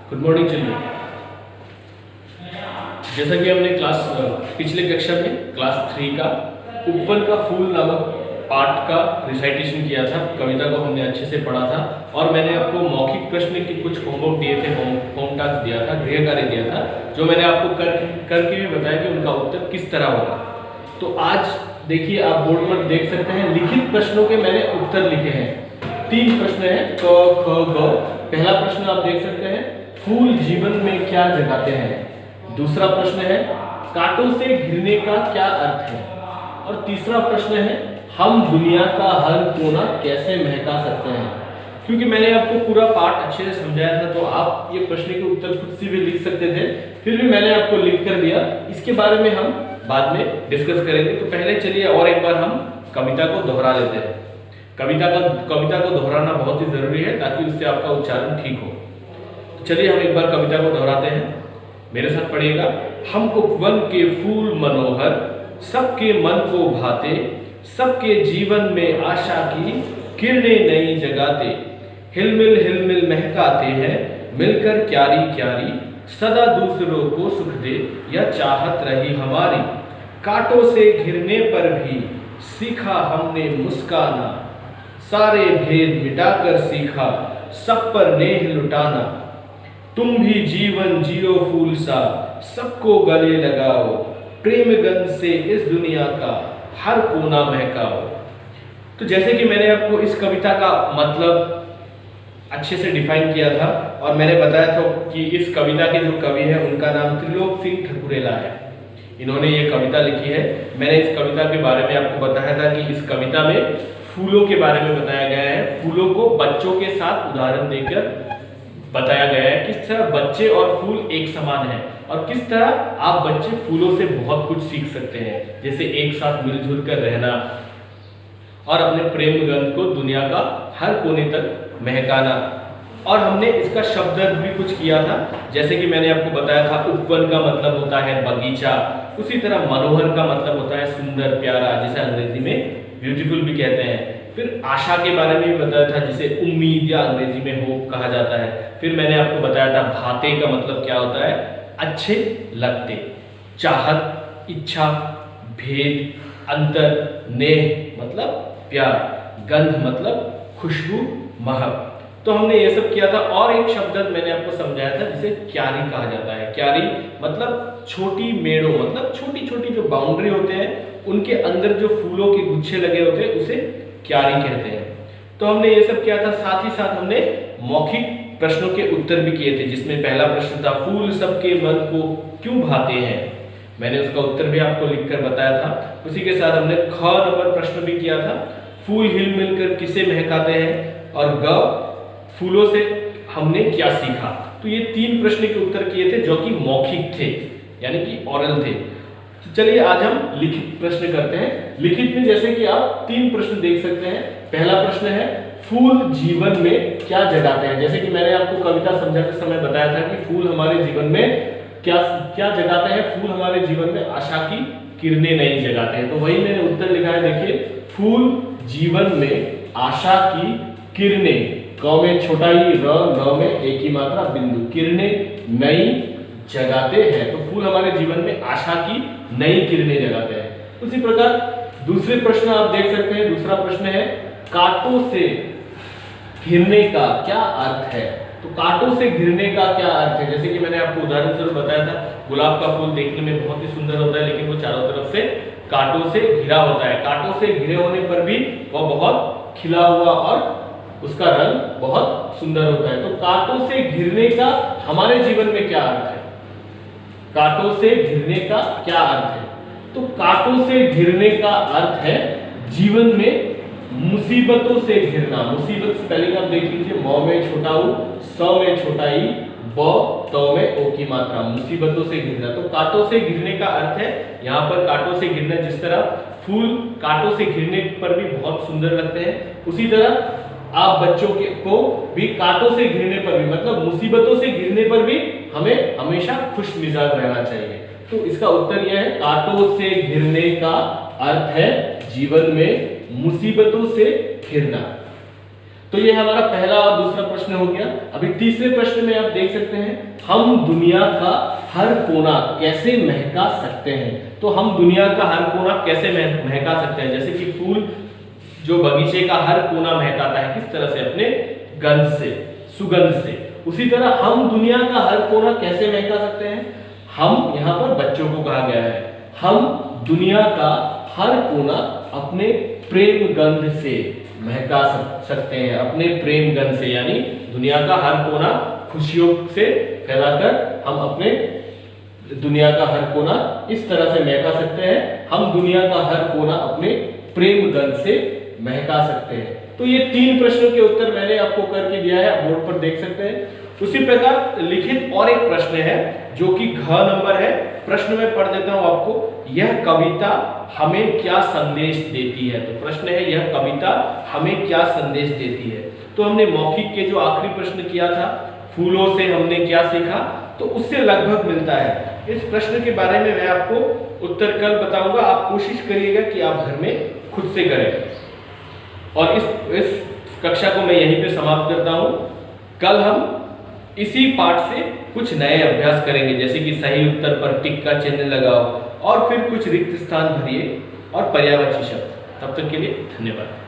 Good morning children. जैसा कि हमने पिछले कक्षा में क्लास 3 का उपवन का फूल नामक पाठ का रिसाइटेशन किया था, कविता को हमने अच्छे से पढ़ा था और मैंने आपको मौखिक प्रश्न के कुछ होमवर्क दिए थे, होम टास्क दिया था, गृह कार्य दिया था, जो मैंने आपको करके भी बताया कि उनका उत्तर किस तरह होगा। तो आज देखिए, आप बोर्ड पर देख सकते हैं, लिखित प्रश्नों के मैंने उत्तर लिखे हैं। 3 प्रश्न है, क ख ग। पहला प्रश्न आप देख सकते हैं, फूल जीवन में क्या जगाते हैं। दूसरा प्रश्न है, कांटों से घिरने का क्या अर्थ है। और तीसरा प्रश्न है, हम दुनिया का हर कोना कैसे महका सकते हैं। क्योंकि मैंने आपको पूरा पाठ अच्छे से समझाया था, तो आप ये प्रश्न के उत्तर खुद से भी लिख सकते थे, फिर भी मैंने आपको लिख कर दिया। इसके बारे में हम बाद में डिस्कस करेंगे। तो पहले चलिए और एक बार हम कविता को दोहरा लेते हैं। कविता को दोहराना बहुत ही जरूरी है ताकि उससे आपका उच्चारण ठीक हो। तो चलिए हम एक बार कविता को दोहराते हैं, मेरे साथ पढ़िएगा। हम उपवन के फूल मनोहर, सबके मन को भाते, सबके जीवन में आशा की किरणें नई जगाते, हिलमिल महकाते हैं मिलकर क्यारी क्यारी, सदा दूसरों को सुख दे यह चाहत रही हमारी। कांटों से घिरने पर भी सीखा हमने मुस्काना, सारे भेद मिटाकर सीखा सब पर नेह लुटाना। तुम भी जीवन जियो फूल सा, सबको गले लगाओ, प्रेम गंध से इस दुनिया का हर कोना महकाओ। तो जैसे कि मैंने आपको इस कविता का मतलब अच्छे से डिफाइन किया था और मैंने बताया था कि इस कविता के जो कवि है उनका नाम त्रिलोक सिंह ठकुरेला है। इन्होंने ये कविता लिखी है। मैंने इस कविता के बारे में आपको बताया था कि इस कविता में फूलों के बारे में बताया गया है। फूलों को बच्चों के साथ उदाहरण देकर बताया गया है, किस तरह बच्चे और फूल एक समान हैं और किस तरह आप बच्चे फूलों से बहुत कुछ सीख सकते हैं, जैसे एक साथ मिलजुल कर रहना और अपने प्रेम गंध को दुनिया का हर कोने तक महकाना। और हमने इसका शब्द अर्थ भी कुछ किया था, जैसे कि मैंने आपको बताया था, उपवन का मतलब होता है बगीचा, उसी तरह मनोहर का मतलब होता है सुंदर, प्यारा, जिसे अंग्रेजी में ब्यूटीफुल भी कहते हैं। फिर आशा के बारे में भी बताया था, जिसे उम्मीद या अंग्रेजी में होप कहा जाता है। फिर मैंने आपको बताया था भाते का मतलब क्या होता है, अच्छे लगते, चाहत, इच्छा, भेद, अंतर, नेह मतलब प्यार, गंध मतलब खुशबू, महक। तो हमने ये सब किया था। और एक शब्द मैंने आपको समझाया था जिसे क्यारी कहा जाता है। क्यारी मतलब छोटी मेड़ों, मतलब छोटी छोटी जो बाउंड्री होते हैं उनके अंदर जो फूलों के गुच्छे लगे होते हैं उसे क्यारी कहते हैं। तो हमने ये सब किया था। साथ ही साथ हमने मौखिक प्रश्नों के उत्तर भी किए थे, जिसमें पहला प्रश्न था, फूल सबके मन को क्यों भाते हैं। मैंने उसका उत्तर भी आपको लिखकर बताया था। उसी के साथ हमने ख नंबर प्रश्न भी किया था, फूल हिल मिलकर किसे महकाते हैं। और ग, फूलों से हमने क्या सीखा। तो ये 3 प्रश्न के उत्तर किए थे जो कि मौखिक थे, यानी कि ओरल थे। तो चलिए आज हम लिखित प्रश्न करते हैं। लिखित में जैसे कि आप 3 प्रश्न देख सकते हैं। पहला प्रश्न है, फूल जीवन में क्या जगाते हैं। जैसे कि मैंने आपको कविता समझाते समय बताया था कि फूल हमारे जीवन में क्या जगाते हैं। फूल हमारे जीवन में आशा की किरणें नहीं जगाते हैं। तो वही मैंने उत्तर लिखा है, देखिए, फूल जीवन में आशा की किरणें, क में छोटा ई, र, न में एक ही मात्रा, बिंदु, किरणें नई जगाते हैं। तो फूल हमारे जीवन में आशा की नई किरणें जगाते हैं। उसी प्रकार दूसरे प्रश्न आप देख सकते हैं। दूसरा प्रश्न है, कांटों से घिरने का क्या अर्थ है। तो कांटों से घिरने का क्या अर्थ है, जैसे कि मैंने आपको उदाहरण स्वरूप बताया था, गुलाब का फूल देखने में बहुत ही सुंदर होता है, लेकिन वो चारों तरफ से कांटों से घिरा होता है। कांटों से घिरे होने पर भी वह बहुत खिला हुआ और उसका रंग बहुत सुंदर होता है। तो कांटों से घिरने का हमारे जीवन में क्या अर्थ है। कांटों से घिरने का क्या अर्थ है। तो कांटों से घिरने का अर्थ है जीवन में मुसीबतों से घिरना। मुसीबत स्पेलिंग आप देख लीजिए, म में छोटा ऊ, स में छोटा ई, ब, त में ओ की मात्रा, मुसीबतों से घिरना। तो कांटों से घिरने का अर्थ है यहाँ पर कांटों से घिरना। जिस तरह फूल कांटों से घिरने पर भी बहुत सुंदर लगते हैं, उसी तरह आप बच्चों को भी कांटों से घिरने पर भी, मतलब मुसीबतों से घिरने पर भी हमें हमेशा खुश मिजाज रहना चाहिए। तो इसका उत्तर यह है, कांटों से घिरने का अर्थ है जीवन में मुसीबतों से घिरना। तो ये हमारा पहला और दूसरा प्रश्न हो गया। अभी तीसरे प्रश्न में आप देख सकते हैं, हम दुनिया का हर कोना कैसे महका सकते हैं। तो हम दुनिया का हर कोना कैसे महका सकते हैं, जैसे कि फूल जो बगीचे का हर कोना महकाता है किस तरह से, अपने गंध से, सुगंध से, उसी तरह हम दुनिया का हर कोना कैसे महका सकते हैं। हम यहाँ पर बच्चों को कहा गया है, हम दुनिया का हर कोना अपने प्रेम गंध से महका सकते हैं, अपने प्रेम गंध से, यानी दुनिया का हर कोना खुशियों से फैलाकर हम अपने दुनिया का हर कोना इस तरह से महका सकते हैं, हम दुनिया का हर कोना अपने प्रेम गंध से महका सकते हैं। तो ये 3 प्रश्नों के उत्तर मैंने आपको करके दिया है, बोर्ड पर देख सकते हैं। उसी प्रकार लिखित और एक प्रश्न है जो कि घ नंबर है। प्रश्न में पढ़ देता हूं आपको, यह कविता हमें क्या संदेश देती है। तो प्रश्न है, यह कविता हमें क्या संदेश देती है। तो हमने मौखिक के जो आखिरी प्रश्न किया था, फूलों से हमने क्या सीखा, तो उससे लगभग मिलता है। इस प्रश्न के बारे में मैं आपको उत्तर कल बताऊंगा, आप कोशिश करिएगा कि आप घर में खुद से करें। और इस कक्षा को मैं यहीं पे समाप्त करता हूं। कल हम इसी पाठ से कुछ नए अभ्यास करेंगे, जैसे कि सही उत्तर पर टिक का चिन्ह लगाओ और फिर कुछ रिक्त स्थान भरिए और पर्यायवाची शब्द। तब तक के लिए धन्यवाद।